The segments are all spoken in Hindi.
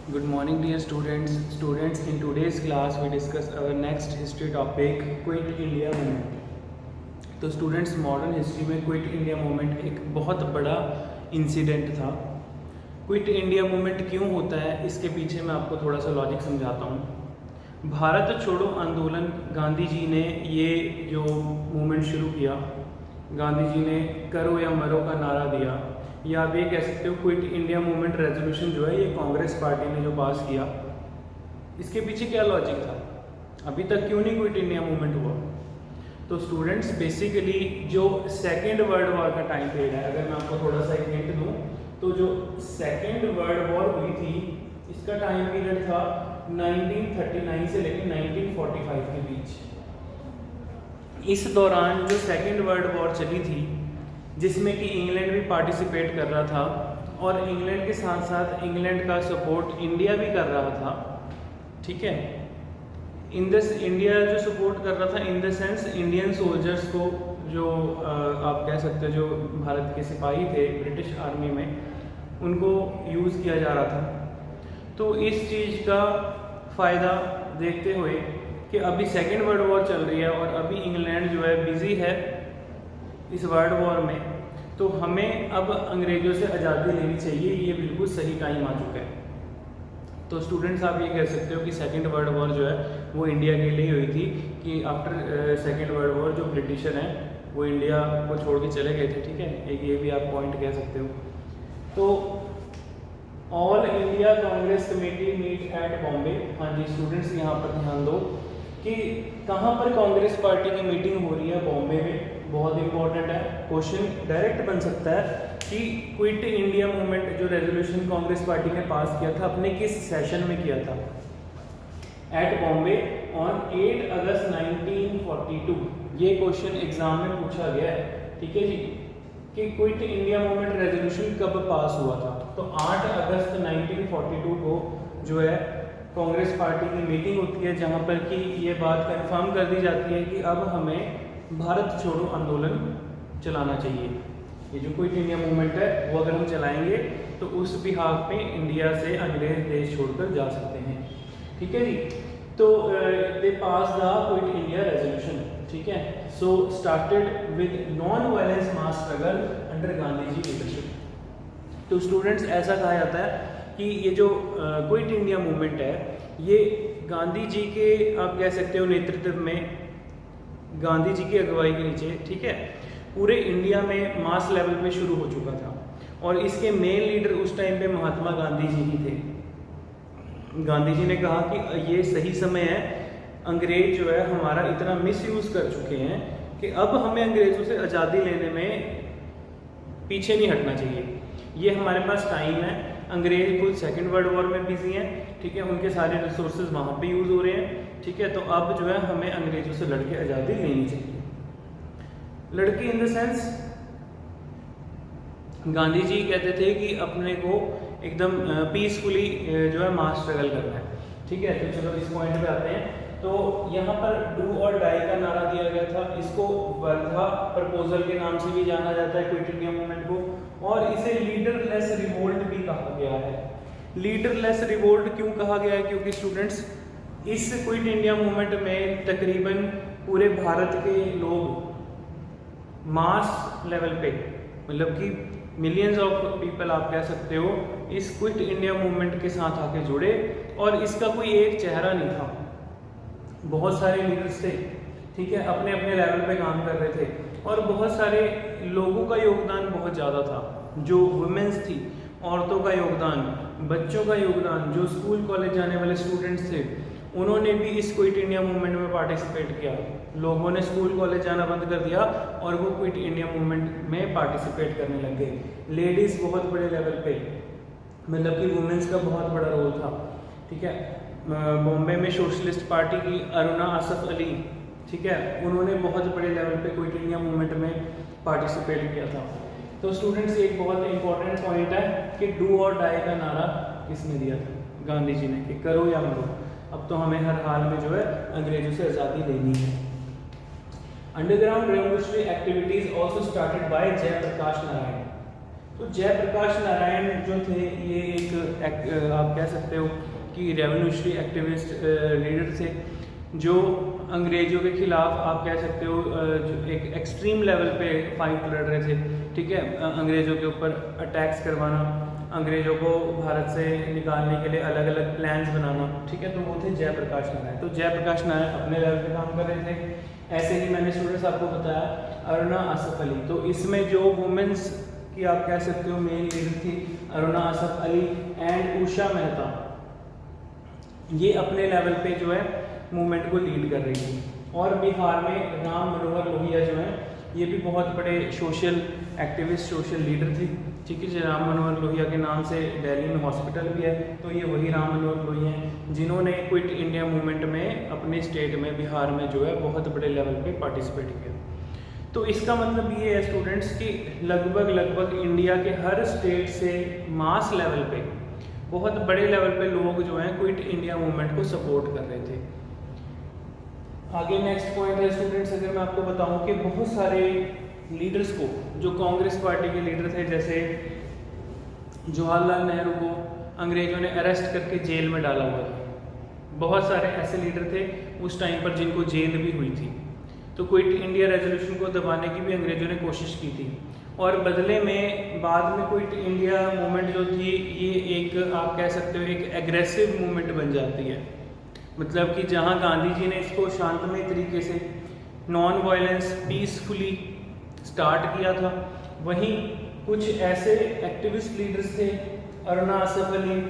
Good morning, dear students. Students, in today's class we discuss our next history topic, Quit India Movement. तो स्टूडेंट्स, मॉडर्न हिस्ट्री में क्विट इंडिया मूवमेंट एक बहुत बड़ा इंसिडेंट था। क्विट इंडिया मूवमेंट क्यों होता है, इसके पीछे मैं आपको थोड़ा सा लॉजिक समझाता हूँ। भारत छोड़ो आंदोलन, गांधी जी ने ये जो मूवमेंट शुरू किया, गांधी जी ने करो या मरो का नारा दिया, या आप ये कह सकते हो क्विट इंडिया मूवमेंट रेजोल्यूशन जो है ये कांग्रेस पार्टी ने जो पास किया, इसके पीछे क्या लॉजिक था, अभी तक क्यों नहीं क्विट इंडिया मूवमेंट हुआ। तो स्टूडेंट्स, बेसिकली जो सेकेंड वर्ल्ड वॉर का टाइम पीरियड है, अगर मैं आपको थोड़ा सा एक हिंट दूँ तो जो सेकेंड वर्ल्ड वॉर हुई थी इसका टाइम पीरियड था 1939 से लेकर 1945 के बीच। इस दौरान जो सेकेंड वर्ल्ड वॉर चली थी जिसमें कि इंग्लैंड भी पार्टिसिपेट कर रहा था, और इंग्लैंड के साथ साथ इंग्लैंड का सपोर्ट इंडिया भी कर रहा था, ठीक है। इन दिस इंडिया जो सपोर्ट कर रहा था in the sense Indian soldiers को, जो आप कह सकते हो जो भारत के सिपाही थे ब्रिटिश आर्मी में, उनको यूज़ किया जा रहा था। तो इस चीज़ का फ़ायदा देखते हुए कि अभी सेकेंड वर्ल्ड वॉर चल रही है और अभी इंग्लैंड जो है बिज़ी है इस वर्ल्ड वॉर में, तो हमें अब अंग्रेज़ों से आज़ादी लेनी चाहिए, ये बिल्कुल सही टाइम आ चुका है। तो स्टूडेंट्स, आप ये कह सकते हो कि सेकेंड वर्ल्ड वॉर जो है वो इंडिया के लिए हुई थी, कि आफ्टर सेकेंड वर्ल्ड वॉर जो ब्रिटिशर हैं वो इंडिया को छोड़ के चले गए थे, ठीक है। एक ये भी आप पॉइंट कह सकते हो। तो all India Congress committee meet at Bombay. हाँ जी स्टूडेंट्स, यहाँ पर ध्यान दो कि कहाँ पर कांग्रेस पार्टी की मीटिंग हो रही है, बॉम्बे में। बहुत इंपॉर्टेंट है, क्वेश्चन डायरेक्ट बन सकता है कि क्विट इंडिया मूवमेंट जो रेजोल्यूशन कांग्रेस पार्टी ने पास किया था अपने किस सेशन में किया था। एट बॉम्बे ऑन 8 अगस्त 1942, ये क्वेश्चन एग्जाम में पूछा गया है, ठीक है जी, कि क्विट इंडिया मूवमेंट रेजोल्यूशन कब पास हुआ था। तो 8 अगस्त 1942 को जो है कांग्रेस पार्टी की मीटिंग होती है, जहाँ पर कि ये बात कंफर्म कर दी जाती है कि अब हमें भारत छोड़ो आंदोलन चलाना चाहिए। ये जो क्विट इंडिया मूवमेंट है वो अगर हम चलाएंगे तो उस बिहाफ पे इंडिया से अंग्रेज देश छोड़कर जा सकते हैं, ठीक है जी। तो they pass the quit India resolution, ठीक है। So started with non violence mass struggle under Gandhi ji leadership. तो स्टूडेंट्स, ऐसा कहा जाता है कि ये जो क्विट इंडिया मूवमेंट है ये गांधी जी के, आप कह सकते हो, नेतृत्व में, गांधी जी की अगुवाई के नीचे, ठीक है, पूरे इंडिया में मास लेवल पे शुरू हो चुका था। और इसके मेन लीडर उस टाइम पे महात्मा गांधी जी ही थे। गांधी जी ने कहा कि ये सही समय है, अंग्रेज जो है हमारा इतना मिसयूज़ कर चुके हैं कि अब हमें अंग्रेज़ों से आज़ादी लेने में पीछे नहीं हटना चाहिए, ये हमारे पास टाइम है। अंग्रेज खुद सेकेंड वर्ल्ड वॉर में बिजी हैं, ठीक है, उनके सारे रिसोर्सेज वहाँ पे यूज़ हो रहे हैं, ठीक है। तो अब जो है हमें अंग्रेज़ों से लड़के आज़ादी लेनी चाहिए। लड़के in the sense, Gandhi ji कहते थे कि अपने को एकदम पीसफुली जो है मास स्ट्रगल करना है, ठीक है। तो चलो इस पॉइंट पे आते हैं। तो यहाँ पर डू और डाई का नारा दिया गया था। इसको वर्धा प्रपोजल के नाम से भी जाना जाता है क्विट इंडिया मूवमेंट को, और इसे लीडरलेस रिवोल्ट भी कहा गया है। लीडरलेस रिवोल्ट क्यों कहा गया है? क्योंकि स्टूडेंट्स, इस क्विट इंडिया मूवमेंट में तकरीबन पूरे भारत के लोग मास लेवल पे, मतलब कि मिलियंस ऑफ पीपल आप कह सकते हो, इस क्विट इंडिया मूवमेंट के साथ आके जुड़े, और इसका कोई एक चेहरा नहीं था, बहुत सारे लीडर्स थे, ठीक है, अपने अपने लेवल पे काम कर रहे थे, और बहुत सारे लोगों का योगदान बहुत ज़्यादा था, जो वुमेन्स थी, औरतों का योगदान, बच्चों का योगदान, जो स्कूल कॉलेज जाने वाले स्टूडेंट्स थे, उन्होंने भी इस क्विट इंडिया मूवमेंट में पार्टिसिपेट किया। लोगों ने स्कूल कॉलेज जाना बंद कर दिया और वो क्विट इंडिया मूवमेंट में पार्टिसिपेट करने लग गए। लेडीज़ बहुत बड़े लेवल पे, मतलब कि वुमेन्स का बहुत बड़ा रोल था, ठीक है। बॉम्बे में सोशलिस्ट पार्टी की अरुणा आसफ अली, ठीक है, उन्होंने बहुत बड़े लेवल पे क्विट इंडिया मूवमेंट में पार्टिसिपेट किया था। तो स्टूडेंट्स, एक बहुत इंपॉर्टेंट पॉइंट है कि डू और डाई का नारा किसने दिया था? गांधी जी ने, कि करो या मरो, अब तो हमें हर हाल में जो है अंग्रेजों से आज़ादी लेनी है। Underground revolutionary activities also started by Jayaprakash Narayan. तो जयप्रकाश नारायण जो थे ये एक आप कह सकते हो कि रेवोल्यूशनरी एक्टिविस्ट लीडर थे, जो अंग्रेज़ों के खिलाफ आप कह सकते हो जो एक एक्सट्रीम लेवल पे फाइट लड़ रहे थे। ठीक है, अंग्रेज़ों के ऊपर अटैक्स करवाना, अंग्रेज़ों को भारत से निकालने के लिए अलग अलग प्लान्स बनाना। ठीक है, तो वो थे जयप्रकाश नारायण। तो जयप्रकाश नारायण अपने लेवल पे काम कर रहे थे। ऐसे ही मैंने स्टूडेंट्स आपको बताया अरुणा असफ अली, तो इसमें जो वुमेंस की आप कह सकते हो मेन लीडर थी अरुणा असफ अली एंड उषा मेहता, ये अपने लेवल पे जो है मूवमेंट को लीड कर रही थी। और बिहार में राम मनोहर लोहिया जो है ये भी बहुत बड़े सोशल एक्टिविस्ट, सोशल लीडर थी। ठीक है, राम मनोहर लोहिया के नाम से दिल्ली में हॉस्पिटल भी है, तो ये वही राम मनोहर लोहिया हैं जिन्होंने क्विट इंडिया मूवमेंट में अपने स्टेट में बिहार में जो है बहुत बड़े लेवल पे पार्टिसिपेट किया। तो इसका मतलब ये है स्टूडेंट्स कि लगभग इंडिया के हर स्टेट से मास लेवल पे, बहुत बड़े लेवल पे लोग जो हैं क्विट इंडिया मूवमेंट को सपोर्ट कर रहे थे। आगे नेक्स्ट पॉइंट है स्टूडेंट्स, अगर मैं आपको बताऊं कि बहुत सारे लीडर्स को, जो कांग्रेस पार्टी के लीडर थे, जैसे जवाहरलाल नेहरू को अंग्रेजों ने अरेस्ट करके जेल में डाला हुआ था। बहुत सारे ऐसे लीडर थे उस टाइम पर जिनको जेल भी हुई थी। तो क्विट इंडिया रेजोल्यूशन को दबाने की भी अंग्रेजों ने कोशिश की थी, और बदले में बाद में क्विट इंडिया मूवमेंट जो थी ये एक आप कह सकते हो एक एग्रेसिव मूवमेंट बन जाती है। मतलब कि जहां गांधी जी ने इसको शांतमय तरीके से नॉन वायलेंस पीसफुली स्टार्ट किया था, वहीं कुछ ऐसे एक्टिविस्ट लीडर्स थे अरुणा असफ अली,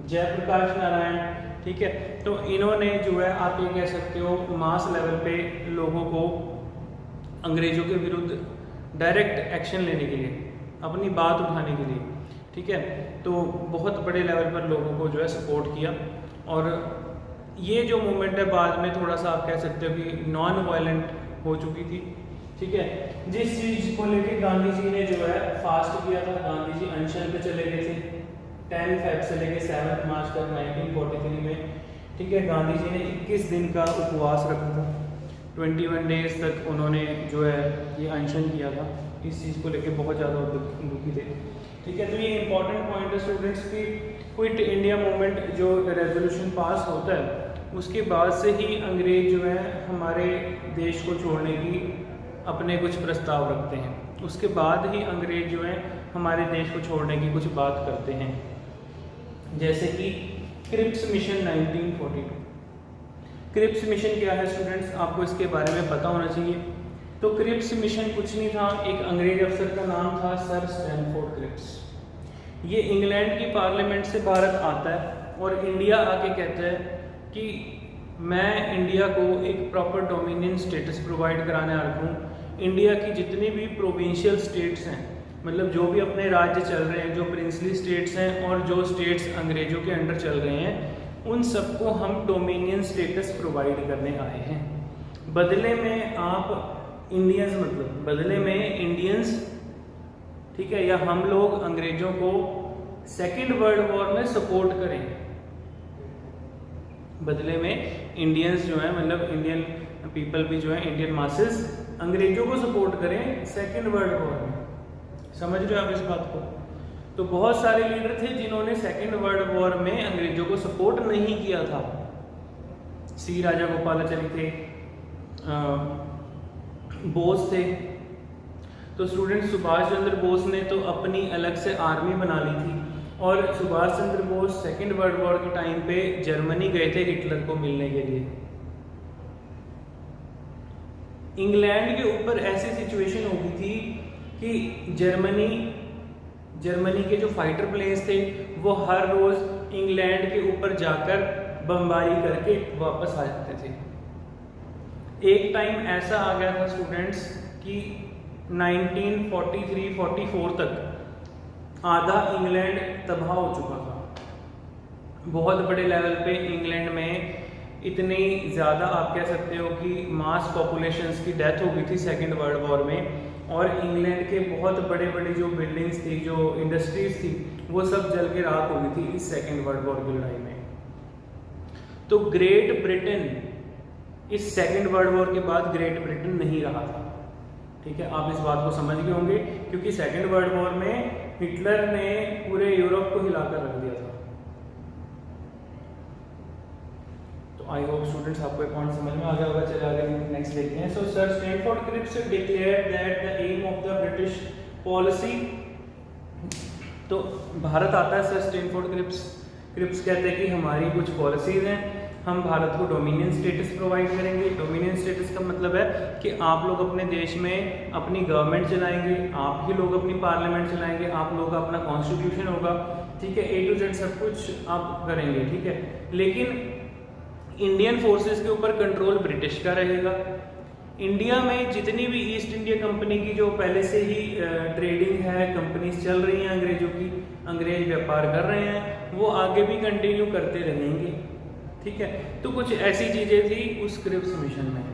जयप्रकाश नारायण, ठीक है, तो इन्होंने जो है आप ये कह सकते हो मास लेवल पे लोगों को अंग्रेज़ों के विरुद्ध डायरेक्ट एक्शन लेने के लिए, अपनी बात उठाने के लिए, ठीक है, तो बहुत बड़े लेवल पर लोगों को जो है सपोर्ट किया। और ये जो मूवमेंट है बाद में थोड़ा सा आप कह सकते हो कि नॉन वायलेंट हो चुकी थी। ठीक है, जिस चीज़ को लेके गांधी जी ने जो है फास्ट किया था, गांधी जी अनशन पे चले गए थे 10 फेब से लेके 7 मार्च तक 1943 में। ठीक है, गांधी जी ने 21 दिन का उपवास रखा था, 21 डेज तक उन्होंने जो है ये अनशन किया था। इस चीज़ को लेके बहुत ज़्यादा दुखी थे। ठीक है, तो ये इंपॉर्टेंट पॉइंट है स्टूडेंट्स की क्विट इंडिया मूवमेंट जो रेजोल्यूशन पास होता है उसके बाद से ही अंग्रेज जो है हमारे देश को छोड़ने की अपने कुछ प्रस्ताव रखते हैं, उसके बाद ही अंग्रेज जो है हमारे देश को छोड़ने की कुछ बात करते हैं। जैसे कि क्रिप्स मिशन 1942। क्रिप्स मिशन क्या है स्टूडेंट्स, आपको इसके बारे में पता होना चाहिए। तो क्रिप्स मिशन कुछ नहीं था, एक अंग्रेज अफसर का नाम था सर स्टैनफोर्ड क्रिप्स। ये इंग्लैंड की पार्लियामेंट से भारत आता है और इंडिया आके कहता है कि मैं इंडिया को एक प्रॉपर डोमिनियन स्टेटस प्रोवाइड कराने आ रहा हूँ। इंडिया की जितनी भी प्रोविंशियल स्टेट्स हैं, मतलब जो भी अपने राज्य चल रहे हैं, जो प्रिंसली स्टेट्स हैं और जो स्टेट्स अंग्रेजों के अंडर चल रहे हैं, उन सबको हम डोमिनियन स्टेटस प्रोवाइड करने आए हैं। बदले में आप इंडियंस, मतलब बदले में इंडियंस, ठीक है, या हम लोग अंग्रेजों को सेकेंड वर्ल्ड वॉर में सपोर्ट करें। बदले में इंडियंस जो है, मतलब इंडियन पीपल भी जो है, इंडियन मासेस अंग्रेजों को सपोर्ट करें सेकेंड वर्ल्ड वॉर में। समझ रहे हो आप इस बात को? तो बहुत सारे लीडर थे जिन्होंने सेकेंड वर्ल्ड वॉर में अंग्रेजों को सपोर्ट नहीं किया था। सी राजा गोपालाचारी थे, बोस थे। तो स्टूडेंट सुभाष चंद्र बोस ने तो अपनी अलग से आर्मी बना ली थी, और Subhash Chandra Bose second world war के टाइम पे जर्मनी गए थे हिटलर को मिलने के लिए। इंग्लैंड के ऊपर ऐसी सिचुएशन हो गई थी कि जर्मनी के जो फाइटर प्लेन्स थे वो हर रोज इंग्लैंड के ऊपर जाकर बमबारी करके वापस आ जाते थे। एक टाइम ऐसा आ गया था स्टूडेंट्स कि 1943-44 तक आधा इंग्लैंड तबाह हो चुका था। बहुत बड़े लेवल पे इंग्लैंड में इतनी ज़्यादा आप कह सकते हो कि मास पॉपुलेशंस की डेथ हो गई थी सेकेंड वर्ल्ड वॉर में, और इंग्लैंड के बहुत बड़े बड़े जो बिल्डिंग्स थी, जो इंडस्ट्रीज थी, वो सब जल के राख हो गई थी इस सेकेंड वर्ल्ड वॉर की लड़ाई में। तो ग्रेट ब्रिटेन इस सेकेंड वर्ल्ड वॉर के बाद ग्रेट ब्रिटेन नहीं रहा था। ठीक है, आप इस बात को समझ गए होंगे, क्योंकि सेकेंड वर्ल्ड वॉर में हिटलर ने पूरे यूरोप को हिलाकर रख दिया था। तो आई होप स्टूडेंट्स आपको एक पॉइंट समझ में आ गया होगा। चलिए आगे नेक्स्ट देखते हैं। So sir Stafford Cripps declared that the aim of the British policy, तो भारत आता है सर स्टैनफोर्ड क्रिप्स कहते हैं कि हमारी कुछ पॉलिसीज हैं, हम भारत को डोमिनियन स्टेटस प्रोवाइड करेंगे। डोमिनियन स्टेटस का मतलब है कि आप लोग अपने देश में अपनी गवर्नमेंट चलाएंगे, आप ही लोग अपनी पार्लियामेंट चलाएंगे, आप लोग का अपना कॉन्स्टिट्यूशन होगा, ठीक है, A to Z सब कुछ आप करेंगे, ठीक है। लेकिन इंडियन फोर्सेस के ऊपर कंट्रोल ब्रिटिश का रहेगा। इंडिया में जितनी भी ईस्ट इंडिया कंपनी की जो पहले से ही ट्रेडिंग है, कंपनीज चल रही हैं अंग्रेजों की, अंग्रेज व्यापार कर रहे हैं, वो आगे भी कंटिन्यू करते रहेंगे, ठीक है। तो कुछ ऐसी चीज़ें थी उस क्रिप्स मिशन में,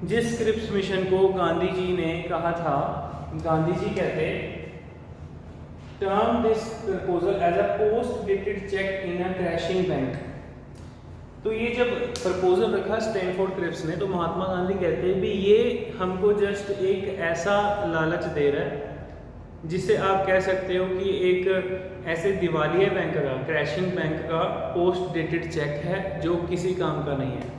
जिस क्रिप्स मिशन को गांधी जी ने कहा था, गांधी जी कहते term this proposal as a post dated cheque in a crashing bank. तो ये जब प्रपोजल रखा स्टैनफोर्ड क्रिप्स ने, तो महात्मा गांधी कहते हैं भी ये हमको जस्ट एक ऐसा लालच दे रहा है जिससे आप कह सकते हो कि एक ऐसे दिवालिया बैंक का, क्रैशिंग बैंक का पोस्ट डेटेड चेक है जो किसी काम का नहीं है।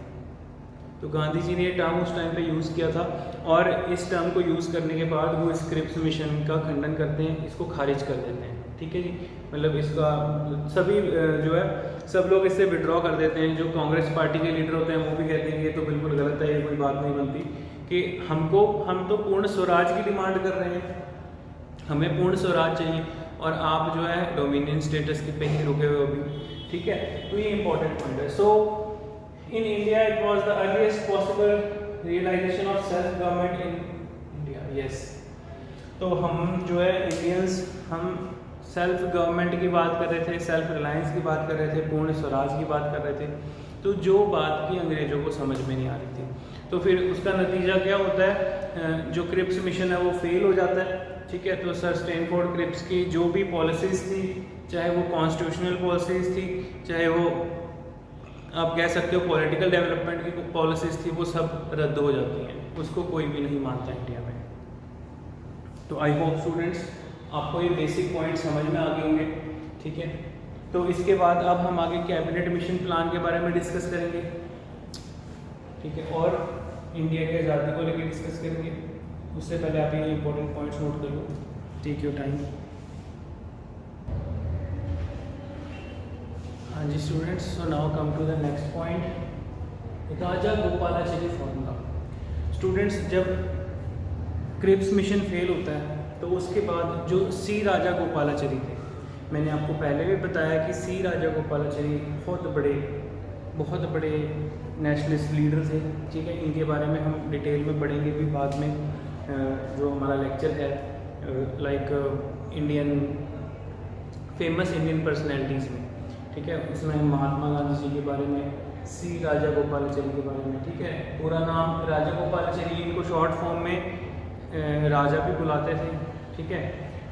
तो गांधी जी ने ये टर्म उस टाइम पे यूज़ किया था, और इस टर्म को यूज़ करने के बाद वो इस क्रिप्स मिशन का खंडन करते हैं, इसको खारिज कर देते हैं, ठीक है जी। मतलब इसका सभी जो है सब लोग इससे विड्रॉ कर देते हैं। जो कांग्रेस पार्टी के लीडर होते हैं वो भी कहते हैं कि ये तो बिल्कुल गलत है, ये कोई बात नहीं बनती, कि हम तो पूर्ण स्वराज की डिमांड कर रहे हैं, हमें पूर्ण स्वराज चाहिए, और आप जो है डोमिनियन स्टेटस के पे ही रुके हुए अभी, ठीक है। तो ये इंपॉर्टेंट पॉइंट है। So in India it was the earliest possible realisation of self government in India, yes. तो हम जो है इंडियंस, हम सेल्फ गवर्नमेंट की बात कर रहे थे, सेल्फ रिलायंस की बात कर रहे थे, पूर्ण स्वराज की बात कर रहे थे, तो जो बात की अंग्रेज़ों को समझ में नहीं आ रही थी। तो फिर उसका नतीजा क्या होता है, जो क्रिप्स मिशन है वो फेल हो जाता है, ठीक है। तो सर स्टैनफोर्ड क्रिप्स की जो भी पॉलिसीज़ थी, चाहे वो कॉन्स्टिट्यूशनल पॉलिसीज़ थी, चाहे वो आप कह सकते हो पॉलिटिकल डेवलपमेंट की पॉलिसीज़ थी, वो सब रद्द हो जाती हैं, उसको कोई भी नहीं मानता इंडिया में। तो आई होप स्टूडेंट्स आपको ये बेसिक पॉइंट समझ में आ गए होंगे, ठीक है। तो इसके बाद अब हम आगे कैबिनेट मिशन प्लान के बारे में डिस्कस करेंगे, ठीक है, और इंडिया की आज़ादी को लेकर डिस्कस करेंगे। उससे पहले आप ये इंपॉर्टेंट पॉइंट्स नोट कर लो, टेक योर टाइम। हाँ जी students, so now come to the next point, Raja Gopalachari formula. Students जब क्रिप्स मिशन फेल होता है तो उसके बाद जो सी राजा गोपालाचारी थे, मैंने आपको पहले भी बताया कि सी राजा गोपालाचारी बहुत बड़े नेशनलिस्ट लीडर थे, ठीक है। इनके बारे में हम डिटेल में पढ़ेंगे भी बाद में, जो हमारा लेक्चर है लाइक फेमस इंडियन पर्सनैलिटीज़ में, ठीक है। उसमें हम महात्मा गांधी जी के बारे में, सी राजा गोपालाचारी के बारे में, ठीक है। पूरा नाम राजा गोपालाचारी, इनको शॉर्ट फॉर्म में राजा भी बुलाते थे, ठीक है,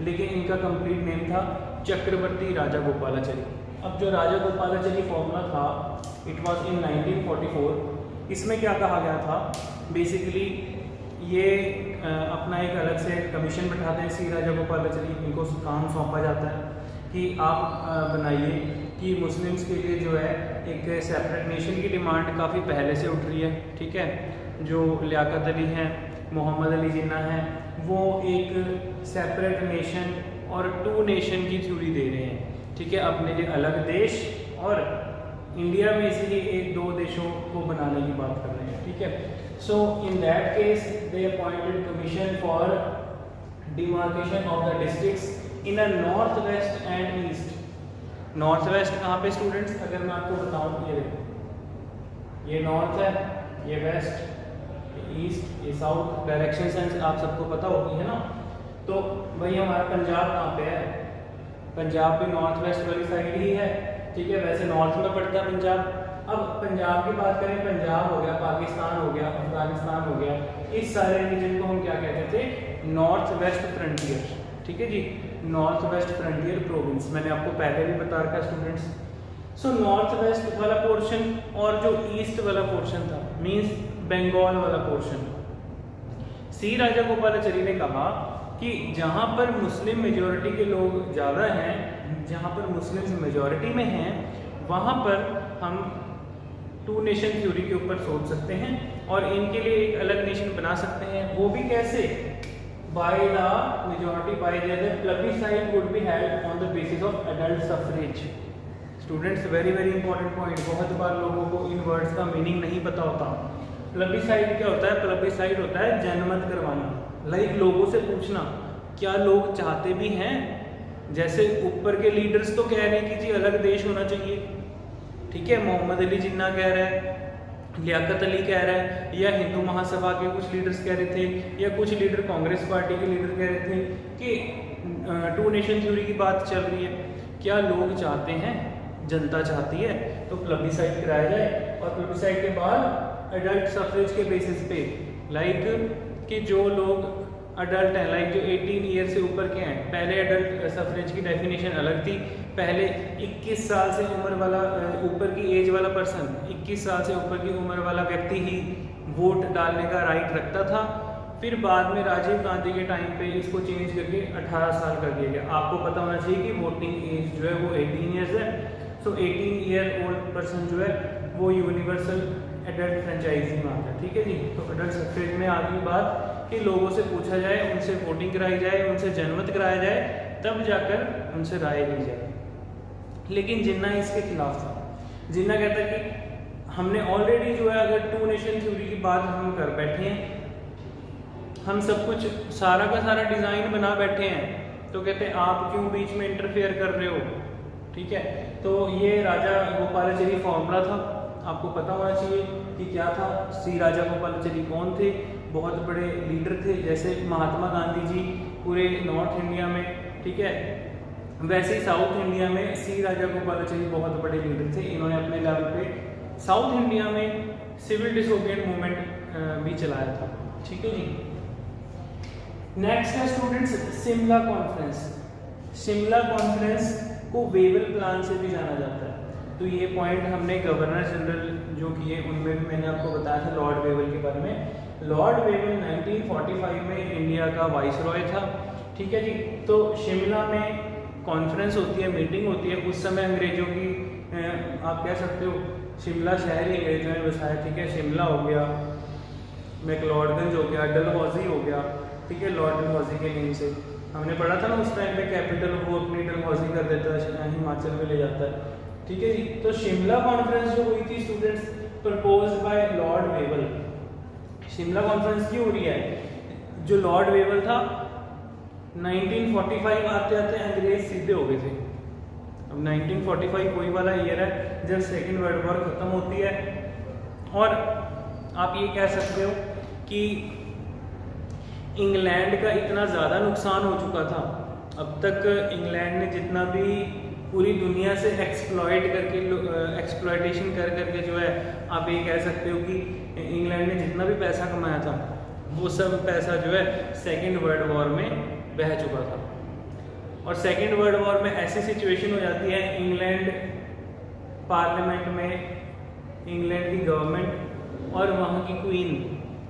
लेकिन इनका कंप्लीट नेम था चक्रवर्ती राजा गोपालाचारी। अब जो राजा गोपालाचारी फॉर्मूला था, इट वाज इन 1944। इसमें क्या कहा गया था, बेसिकली ये अपना एक अलग से कमीशन बैठाते हैं सी राजा गोपालाचारी, इनको काम सौंपा जाता है कि आप बनाइए कि मुस्लिम्स के लिए जो है एक सेपरेट नेशन की डिमांड काफ़ी पहले से उठ रही है, ठीक है। जो लियाकत अली हैं, मोहम्मद अली जिन्ना हैं, वो एक सेपरेट नेशन और टू नेशन की थ्योरी दे रहे हैं, ठीक है, अपने लिए अलग देश, और इंडिया में इसीलिए एक दो देशों को बनाने की बात कर रहे हैं, ठीक है। So in that case they appointed commission for demarcation of the districts in a north west and east. North west कहाँ पे स्टूडेंट्स, अगर मैं आपको बताऊँ, ये देखो, ये नॉर्थ है, ये वेस्ट, ईस्ट, ये साउथ, डायरेक्शन सेंस आप सबको पता होगी है ना। तो भाई हमारा पंजाब कहाँ पे है, पंजाब भी नॉर्थ वेस्ट वाली साइड ही है, ठीक है, वैसे नॉर्थ में पड़ता है पंजाब। अब पंजाब की बात करें, पंजाब हो गया, पाकिस्तान हो गया, अफगानिस्तान हो गया, इस सारे रीजन को हम क्या कहते थे, नॉर्थ वेस्ट फ्रंटियर, ठीक है जी, नॉर्थ वेस्ट फ्रंटियर प्रोविंस, मैंने आपको पहले भी बता रखा स्टूडेंट्स। सो नॉर्थ वेस्ट वाला पोर्शन और जो ईस्ट वाला पोर्शन था, मीन्स बंगाल वाला पोर्शन, सी राजा गोपालाचारी ने कहा कि जहाँ पर मुस्लिम मेजॉरिटी के लोग ज़्यादा हैं, जहाँ पर मुस्लिम्स मेजॉरिटी में हैं, वहाँ पर हम टू नेशन थ्योरी के ऊपर सोच सकते हैं और इनके लिए एक अलग नेशन बना सकते हैं। वो भी कैसे? By the majority, by the plebiscite would be held on the basis of adult suffrage. Students, very very important point, बहुत बार लोगों को इन वर्ड्स का मीनिंग नहीं पता होता। प्लेबिसाइट क्या होता है? प्लेबिसाइट होता है जनमत करवाना, लाइक लोगों से पूछना क्या लोग चाहते भी हैं। जैसे ऊपर के लीडर्स तो कह रहे हैं कि जी अलग देश होना चाहिए, ठीक है, मोहम्मद अली जिन्ना कह रहा है, लियाकत अली कह रहा है, या हिंदू महासभा के कुछ लीडर्स कह रहे थे, या कुछ लीडर कांग्रेस पार्टी के लीडर कह रहे थे कि टू नेशन थ्योरी की बात चल रही है। क्या लोग चाहते हैं, जनता चाहती है, तो प्लेबिसाइट कराया जाए और प्लेबिसाइट के बाद एडल्ट सफरेज के बेसिस पे, लाइक कि जो लोग अडल्ट हैं, लाइक जो 18 ईयर से ऊपर के हैं। पहले एडल्ट सफरेज की डेफिनेशन अलग थी, पहले 21 साल से उम्र वाला ऊपर की एज वाला पर्सन, 21 साल से ऊपर की उम्र वाला व्यक्ति ही वोट डालने का राइट रखता था। फिर बाद में राजीव गांधी के टाइम पे इसको चेंज करके 18 साल कर दिया गया। आपको पता होना चाहिए कि वोटिंग एज जो है वो 18 ईयर्स है। सो 18 ईयर ओल्ड पर्सन जो है वो यूनिवर्सल एडल्ट फ्रेंचाइजी में आता है, ठीक है जी। तो एडल्ट सफरेज में आ गई बात कि लोगों से पूछा जाए, उनसे वोटिंग कराई जाए, उनसे जनमत कराया जाए, तब जाकर उनसे राय ली जाए। लेकिन जिन्ना इसके खिलाफ था। जिन्ना कहता है कि हमने ऑलरेडी जो है अगर टू नेशन थ्योरी की बात हम कर बैठे हैं, हम सब कुछ सारा का सारा डिज़ाइन बना बैठे हैं, तो कहते हैं आप क्यों बीच में इंटरफेयर कर रहे हो, ठीक है। तो ये राजा गोपालाचारी फॉर्मूला था, आपको पता होना चाहिए कि क्या था। श्री राजा गोपालाचारी कौन थे? बहुत बड़े लीडर थे, जैसे महात्मा गांधी जी पूरे नॉर्थ इंडिया में, ठीक है, वैसे ही साउथ इंडिया में श्री राजा गोपालाचारी बहुत बड़े लीडर थे। इन्होंने अपने लेवल पे साउथ इंडिया में सिविल डिसोबिएंट मूवमेंट भी चलाया था, ठीक है जी। नेक्स्ट है students Shimla conference. Shimla conference को वेवल प्लान से भी जाना जाता है। तो ये पॉइंट हमने गवर्नर जनरल जो किए उनमें भी मैंने आपको बताया था लॉर्ड वेवल के बारे में। लॉर्ड वेवल 1945 में इंडिया का वाइसरॉय था, ठीक है जी। तो शिमला में कॉन्फ्रेंस होती है, मीटिंग होती है। उस समय अंग्रेजों की आप कह सकते हो शिमला शहर ही अंग्रेजों ने बसाया, ठीक है। शिमला हो गया, मैक्लोडगंज हो गया, डलहौजी हो गया, ठीक है, लॉर्ड डलहौजी के नेम से हमने पढ़ा था ना उस टाइम पे। कैपिटल वो अपनी डलहौजी कर देता है, हिमाचल में ले जाता है, ठीक है जी। तो शिमला कॉन्फ्रेंस जो हुई थी students proposed by Lord Wavell. Shimla conference क्यों हो रही है? जो लॉर्ड वेवल था 1945 आते आते अंग्रेज सीधे हो गए थे। अब 1945 वही वाला ईयर है जब सेकेंड वर्ल्ड वॉर खत्म होती है, और आप ये कह सकते हो कि इंग्लैंड का इतना ज़्यादा नुकसान हो चुका था। अब तक इंग्लैंड ने जितना भी पूरी दुनिया से एक्सप्लॉइट करके एक्सप्लॉइटेशन कर करके जो है, आप ये कह सकते हो कि इंग्लैंड ने जितना भी पैसा कमाया था वो सब पैसा जो है सेकेंड वर्ल्ड वॉर में बह चुका था। और सेकेंड वर्ल्ड वॉर में ऐसी सिचुएशन हो जाती है, इंग्लैंड पार्लियामेंट में इंग्लैंड की गवर्नमेंट और वहाँ की क्वीन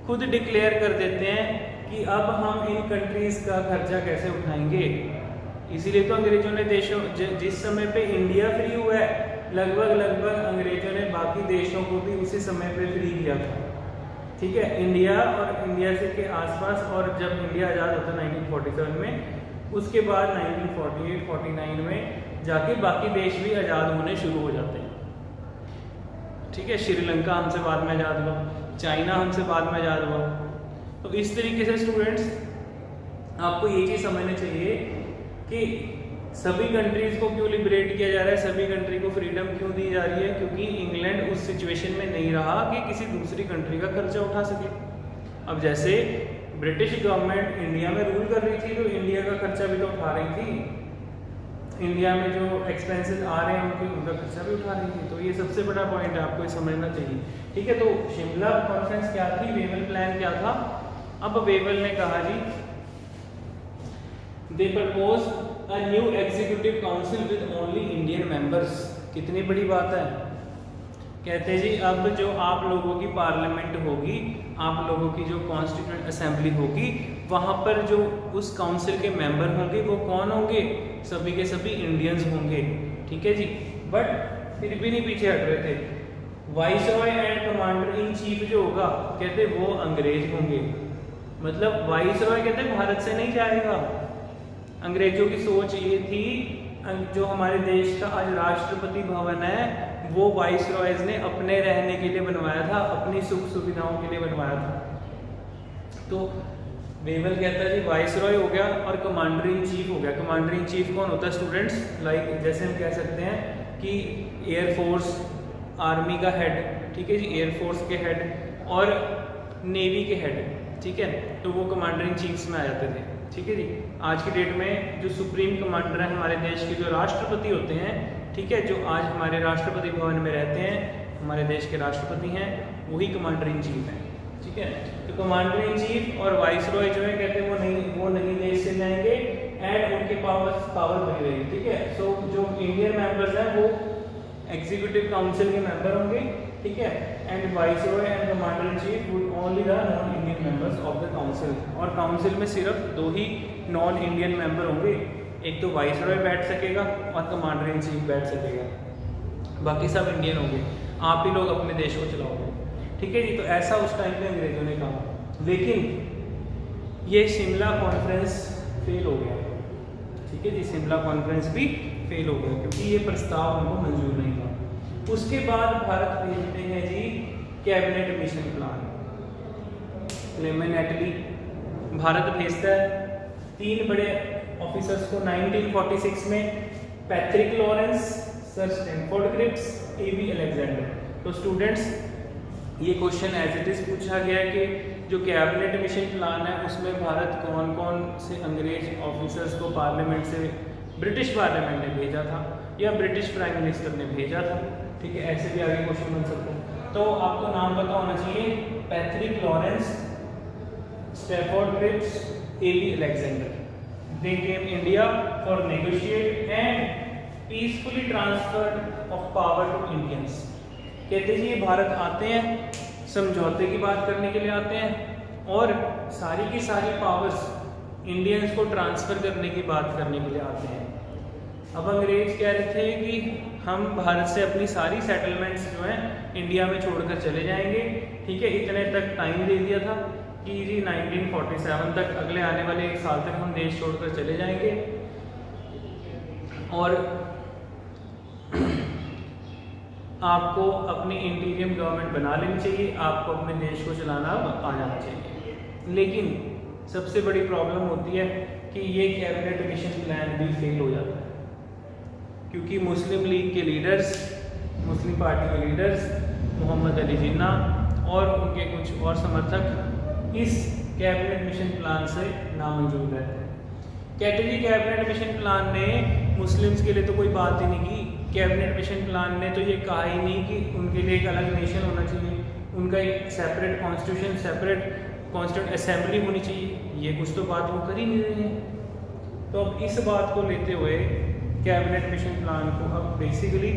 खुद डिक्लेयर कर देते हैं कि अब हम इन कंट्रीज़ का खर्चा कैसे उठाएंगे। इसीलिए तो अंग्रेजों ने देशों जिस समय पे इंडिया फ्री हुआ है, लगभग अंग्रेजों ने बाकी देशों को भी उसी समय पे फ्री किया था, ठीक है। इंडिया और इंडिया से के आसपास, और जब इंडिया आज़ाद होता है 1947 में, उसके बाद 1948-49 में जाके बाकी देश भी आज़ाद होने शुरू हो जाते हैं, ठीक है। श्रीलंका हमसे बाद में आज़ाद हुआ, चाइना हमसे बाद में आज़ाद हुआ। तो इस तरीके से स्टूडेंट्स आपको ये चीज़ समझनी चाहिए कि सभी कंट्रीज़ को क्यों लिबरेट किया जा रहा है, सभी कंट्री को फ्रीडम क्यों दी जा रही है, क्योंकि इंग्लैंड उस सिचुएशन में नहीं रहा कि किसी दूसरी कंट्री का खर्चा उठा सके। अब जैसे ब्रिटिश गवर्नमेंट इंडिया में रूल कर रही थी, तो इंडिया का खर्चा भी तो उठा रही थी। इंडिया में जो एक्सपेंसेस आ रहे हैं उनका खर्चा भी उठा रही थी। तो ये सबसे बड़ा पॉइंट है, आपको ये समझना चाहिए, ठीक है। तो शिमला कॉन्फ्रेंस क्या थी, वेवल प्लान क्या था। अब वेवल ने कहा जी, they propose a new executive council with only Indian members. कितनी बड़ी बात है। कहते जी अब जो आप लोगों की पार्लियामेंट होगी, आप लोगों की जो कॉन्स्टिट्यूएंट असेंबली होगी, वहाँ पर जो उस काउंसिल के मेंबर होंगे वो कौन होंगे, सभी के सभी इंडियंस होंगे, ठीक है जी। बट फिर भी नहीं पीछे हट रहे थे। Viceroy and commander in chief जो होगा कहते वो अंग्रेज होंगे। मतलब वाइसरॉय कहते भारत से नहीं जाएगा। अंग्रेजों की सोच ये थी, जो हमारे देश का आज राष्ट्रपति भवन है वो वाइसरॉयज ने अपने रहने के लिए बनवाया था, अपनी सुख सुविधाओं के लिए बनवाया था। तो वेवल कहता है जी वाइसरॉय हो गया और कमांडर इन चीफ हो गया। कमांडर इन चीफ कौन होता है स्टूडेंट्स? लाइक जैसे हम कह सकते हैं कि एयरफोर्स, आर्मी का हेड, ठीक है जी, एयरफोर्स के हेड और नेवी के हेड, ठीक है, तो वो कमांडर इन चीफ्स में आ जाते थे, ठीक है जी। आज की डेट में जो सुप्रीम कमांडर है हमारे देश के, जो राष्ट्रपति होते हैं, ठीक है, जो आज हमारे राष्ट्रपति भवन में रहते हैं, हमारे देश के राष्ट्रपति हैं, वही कमांडर इन चीफ हैं, ठीक है। तो कमांडर इन चीफ और वाइसरॉय जो है कहते हैं वो नहीं देश से जाएंगे एंड उनके पावर बनी रहेगी, ठीक है। सो जो इंडियन मेंबर्स हैं वो एग्जीक्यूटिव काउंसिल के मेंबर होंगे, ठीक है, and viceroy and commander in chief would only the non Indian members of the council. और काउंसिल में सिर्फ 2 ही नॉन इंडियन मेंबर होंगे, एक तो वाइसरॉय बैठ सकेगा और कमांडर इन चीफ बैठ सकेगा, बाकी सब इंडियन होंगे, आप ही लोग अपने देश को चलाओगे, ठीक है जी। तो ऐसा उस टाइम पे अंग्रेजों ने कहा, लेकिन ये शिमला कॉन्फ्रेंस फेल हो गया, ठीक है जी, शिमला कॉन्फ्रेंस भी फेल हो गया क्योंकि ये प्रस्ताव उनको मंजूर नहीं था। उसके बाद भारत भेजते हैं जी cabinet mission plan. Clement Attlee Bharat भेजता है 3 बड़े ऑफिसर्स को 1946 में, Patrick Lawrence, sir Stafford Cripps, A V Alexander. तो स्टूडेंट्स ये क्वेश्चन एज इट इज पूछा गया कि जो कैबिनेट मिशन प्लान है उसमें भारत कौन कौन से अंग्रेज ऑफिसर्स को पार्लियामेंट से, ब्रिटिश पार्लियामेंट ने भेजा था या ब्रिटिश प्राइम मिनिस्टर ने भेजा था, ठीक है, ऐसे भी आगे क्वेश्चन बन सकता है। तो आपको नाम पता होना चाहिए, Patrick Lawrence, Stafford Cripps, A V Alexander. They came India for negotiate and peacefully transfer of power to Indians। कहते जी ये भारत आते हैं, समझौते की बात करने के लिए आते हैं और सारी की सारी पावर्स इंडियंस को ट्रांसफ़र करने की बात करने के लिए आते हैं। अब अंग्रेज कह रहे थे कि हम भारत से अपनी सारी सेटलमेंट्स जो हैं इंडिया में छोड़कर चले जाएंगे, ठीक है, इतने तक टाइम दे दिया था कि जी 1947 तक, अगले आने वाले 1 साल तक हम देश छोड़कर चले जाएंगे और आपको अपनी इंटीरियम गवर्नमेंट बना लेनी चाहिए, आपको अपने देश को चलाना आ जाना चाहिए। लेकिन सबसे बड़ी प्रॉब्लम होती है कि ये कैबिनेट मिशन प्लान भी फेल हो जाता है क्योंकि मुस्लिम लीग के लीडर्स, मुस्लिम पार्टी के लीडर्स मोहम्मद अली जिन्ना और उनके कुछ और समर्थक इस कैबिनेट मिशन प्लान से नामंजूर रहते हैं। कहते जी कैबिनेट मिशन प्लान ने मुस्लिम्स के लिए तो कोई बात ही नहीं की, कैबिनेट मिशन प्लान ने तो ये कहा ही नहीं कि उनके लिए एक अलग नेशन होना चाहिए, उनका एक separate constitution, separate constituent assembly होनी चाहिए, ये कुछ तो बात वो कर ही नहीं रहे हैं। तो अब इस बात को लेते हुए कैबिनेट मिशन प्लान को अब बेसिकली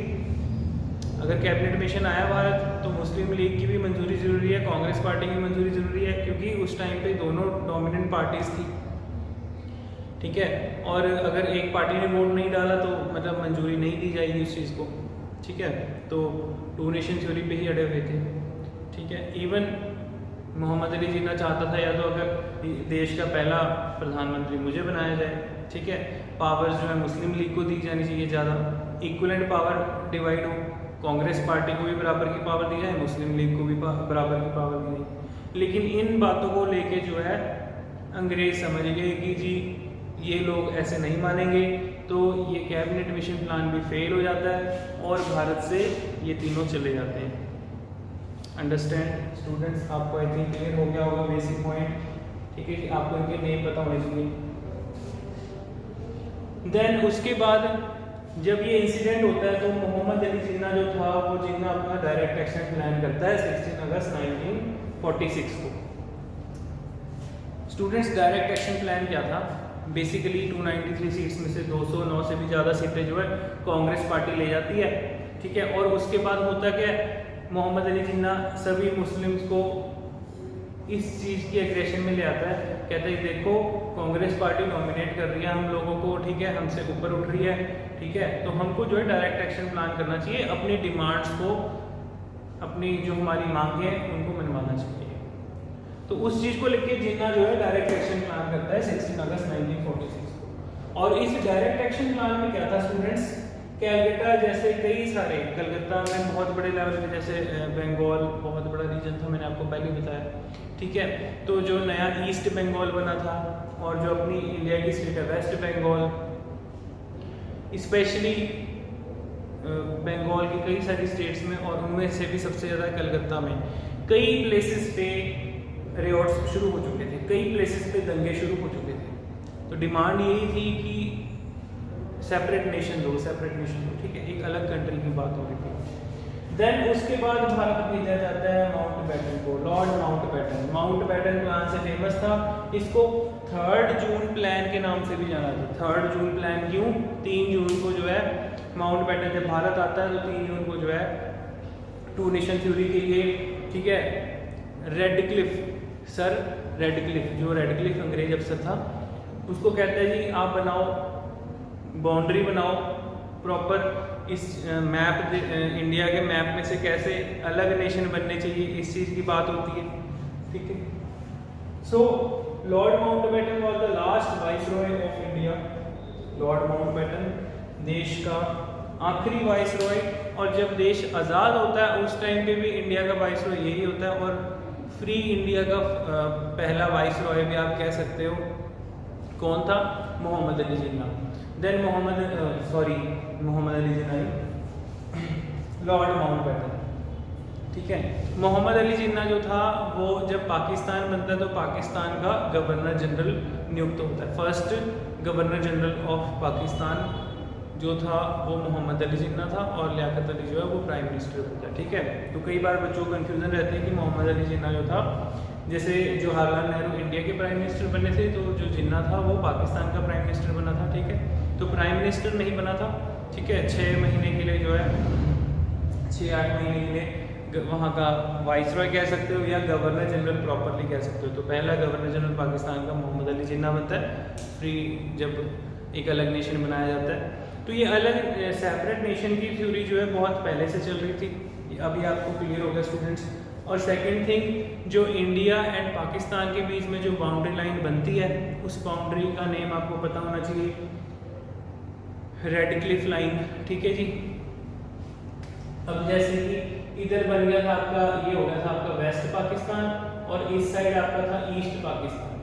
अगर कैबिनेट मिशन आया भारत तो मुस्लिम लीग की भी मंजूरी ज़रूरी है, कांग्रेस पार्टी की मंजूरी ज़रूरी है क्योंकि उस टाइम पे दोनों डोमिनेंट पार्टीज थी, ठीक है, और अगर एक पार्टी ने वोट नहीं डाला तो मतलब मंजूरी नहीं दी जाएगी उस चीज़ को, ठीक है। तो 2 नेशन थ्योरी पे ही अड़े हुए थे, ठीक है। इवन मोहम्मद अली जिन्ना चाहता था या तो अगर देश का पहला प्रधानमंत्री मुझे बनाया जाए, ठीक है, पावर्स जो है मुस्लिम लीग को दी जानी चाहिए ज़्यादा, इक्वलेंट पावर डिवाइड हो, कांग्रेस पार्टी को भी बराबर की पावर दी जाए, मुस्लिम लीग को भी बराबर की पावर दी जाए। लेकिन इन बातों को लेके जो है अंग्रेज समझ गए कि जी ये लोग ऐसे नहीं मानेंगे, तो ये कैबिनेट मिशन प्लान भी फेल हो जाता है और भारत से ये तीनों चले जाते हैं। अंडरस्टैंड स्टूडेंट्स, आपको आई थिंक क्लियर हो गया होगा बेसिक पॉइंट, ठीक है कि आपको इनके नेम पता होने चाहिए। देन उसके बाद जब ये इंसिडेंट होता है तो मोहम्मद अली जिन्ना जो था वो जिन्ना अपना डायरेक्ट एक्शन प्लान करता है 16 अगस्त 1946 को। स्टूडेंट्स डायरेक्ट एक्शन प्लान क्या था? बेसिकली 293 सीट्स में से 209 से भी ज़्यादा सीटें जो है कांग्रेस पार्टी ले जाती है, ठीक है, और उसके बाद होता क्या है, मोहम्मद अली जिन्ना सभी मुस्लिम्स को इस चीज़ की एग्रेशन में ले आता है, कहता है देखो कांग्रेस पार्टी नॉमिनेट कर रही है हम लोगों को, ठीक है, हमसे ऊपर उठ रही है, ठीक है, तो हमको जो है डायरेक्ट एक्शन प्लान करना चाहिए, अपनी डिमांड्स को, अपनी जो हमारी मांगे हैं उनको मनवाना चाहिए। तो उस चीज़ को लेकर जिन्ना जो है डायरेक्ट एक्शन प्लान करता है 16 अगस्त 1946 को। और इस डायरेक्ट एक्शन प्लान में क्या था स्टूडेंट्स, कैलकाटा जैसे कई सारे, कलकत्ता में बहुत बड़े लेवल पे, जैसे बंगाल बहुत बड़ा रीजन था, मैंने आपको पहले बताया, ठीक है, तो जो नया ईस्ट बंगाल बना था और जो अपनी इंडिया की स्टेट है वेस्ट बंगाल, स्पेशली बंगाल की कई सारी स्टेट्स में, और उनमें से भी सबसे ज़्यादा कलकत्ता में कई प्लेसेस पे रिवॉल्ट्स शुरू हो चुके थे, कई प्लेसेस पे दंगे शुरू हो चुके थे। तो डिमांड यही थी कि सेपरेट नेशन दो, ठीक है, एक अलग कंट्री की बात हो रही थी। देन उसके बाद भारत भेजा जाता है माउंटबेटन को, लॉर्ड माउंटबेटन। माउंटबेटन प्लान से फेमस था, इसको 3 जून प्लान के नाम से भी जाना जाता है। 3 जून प्लान क्यों, 3 जून को जो है माउंटबेटन जब भारत आता है तो 3 जून को जो है 2 नेशन थ्योरी के लिए, ठीक है, सर रेडक्लिफ, जो रेडक्लिफ अंग्रेज अफसर था, उसको कहता है जी आप बनाओ, बाउंड्री बनाओ प्रॉपर, इस मैप इंडिया के मैप में से कैसे अलग नेशन बनने चाहिए, इस चीज़ की बात होती है, ठीक है। So Lord Mountbatten was the last viceroy of India. Lord Mountbatten देश का आखिरी वाइसरॉय, और जब देश आज़ाद होता है उस टाइम पे भी इंडिया का वाइसरॉय यही होता है, और फ्री इंडिया का पहला वाइसरॉय भी आप कह सकते हो। कौन था, Mohammad Ali Jinnah. Then Mohammad Ali Jinnah, Lord Mountbatten, ठीक है। मोहम्मद अली जिन्ना जो था वो जब पाकिस्तान बनता है तो पाकिस्तान का गवर्नर जनरल नियुक्त होता है। First governor general of Pakistan जो था वो मोहम्मद अली जिन्ना था, और लियाकत अली जो है वो प्राइम मिनिस्टर होता है, ठीक है। तो कई बार बच्चों को कन्फ्यूजन रहती है कि मोहम्मद अली जिन्ना जो था, जैसे जवाहरलाल नेहरू इंडिया के प्राइम मिनिस्टर बने थे, तो जो जिन्ना था वो पाकिस्तान का प्राइम मिनिस्टर बना था, ठीक है। तो प्राइम मिनिस्टर नहीं बना था, ठीक है, 6 महीने के लिए जो है 6-8 महीने के लिए वहाँ का वाइसरॉय कह सकते हो, या गवर्नर जनरल प्रॉपरली कह सकते हो। तो पहला गवर्नर जनरल पाकिस्तान का मोहम्मद अली जिन्ना बनता है, फ्री जब एक अलग नेशन बनाया जाता है। तो ये अलग सेपरेट नेशन की थ्योरी जो है बहुत पहले से चल रही थी, अभी आपको क्लियर हो गया स्टूडेंट्स। और सेकंड थिंग, जो इंडिया एंड पाकिस्तान के बीच में जो बाउंड्री लाइन बनती है, उस बाउंड्री का नेम आपको पता होना चाहिए, रेडक्लिफ लाइन, ठीक है जी। अब जैसे कि इधर बन गया था आपका, ये हो गया था आपका वेस्ट पाकिस्तान, और इस साइड आपका था ईस्ट पाकिस्तान,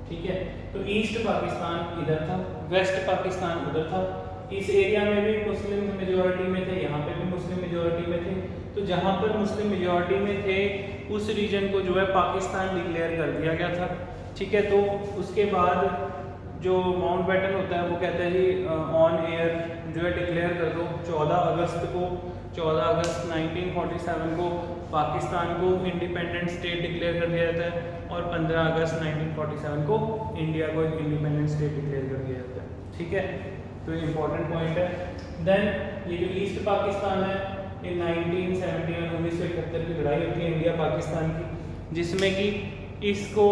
ठीक है। तो ईस्ट पाकिस्तान इधर था, वेस्ट पाकिस्तान उधर था। इस एरिया में भी मुस्लिम मेजॉरिटी में थे, यहाँ पे भी मुस्लिम मेजॉरिटी में थे। तो जहाँ पर मुस्लिम मेजॉरिटी में थे उस रीजन को जो है पाकिस्तान डिक्लेयर कर दिया गया था, ठीक है। तो उसके बाद जो माउंटबेटन होता है वो कहता है जी ऑन एयर जो है डिक्लेयर कर दो। 14 अगस्त 1947 को पाकिस्तान को इंडिपेंडेंट स्टेट डिक्लेयर कर दिया जाता है, और 15 अगस्त 1947 को इंडिया को एक इंडिपेंडेंट स्टेट डिक्लेयर कर दिया जाता है, ठीक है। तो ये इंपॉर्टेंट पॉइंट है। देन ये जो ईस्ट पाकिस्तान है, ये 1971 की लड़ाई होती है इंडिया पाकिस्तान की, जिसमें कि इसको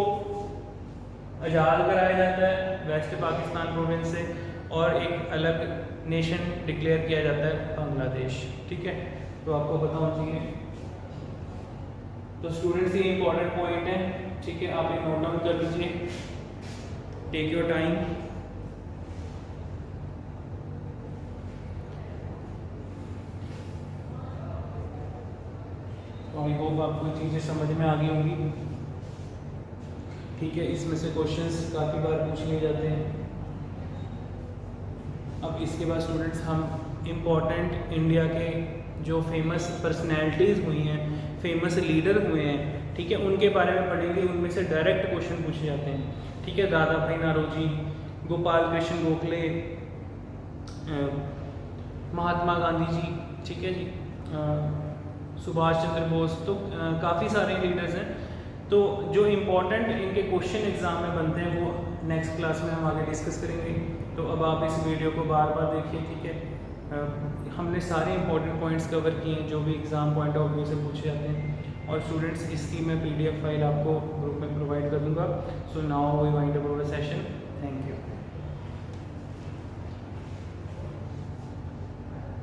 आज़ाद कराया जाता है वेस्ट पाकिस्तान प्रोविंस से, और एक अलग नेशन डिक्लेयर किया जाता है बांग्लादेश, ठीक है। तो आपको पता होना चाहिए। तो स्टूडेंट्स ये इंपॉर्टेंट पॉइंट है, ठीक है, आप एक नोट डाउन कर लीजिए, take your time. I hope आपको चीज़ें समझ में आ गई होंगी, ठीक है। इसमें से क्वेश्चंस काफ़ी बार पूछ लिए जाते हैं। अब इसके बाद स्टूडेंट्स हम इम्पॉर्टेंट इंडिया के जो फेमस पर्सनैलिटीज़ हुई हैं, फेमस लीडर हुए हैं, ठीक है, उनके बारे में पढ़ेंगे। उनमें से डायरेक्ट क्वेश्चन पूछे जाते हैं, ठीक है। दादा भाई नौरोजी, गोपाल कृष्ण गोखले, महात्मा गांधी जी, ठीक है जी, सुभाष चंद्र बोस, तो काफ़ी सारे लीडर्स हैं। तो जो इम्पोर्टेंट इनके क्वेश्चन एग्जाम में बनते हैं वो नेक्स्ट क्लास में हम आगे डिस्कस करेंगे। तो अब आप इस वीडियो को बार बार देखिए, ठीक है। हमने सारे इंपॉर्टेंट पॉइंट्स कवर किए हैं जो भी एग्ज़ाम पॉइंट ऑफ व्यू से पूछे जाते हैं। और स्टूडेंट्स इसकी मैं PDF फाइल आपको ग्रुप में प्रोवाइड कर दूंगा. So now we wind up our session. Thank you.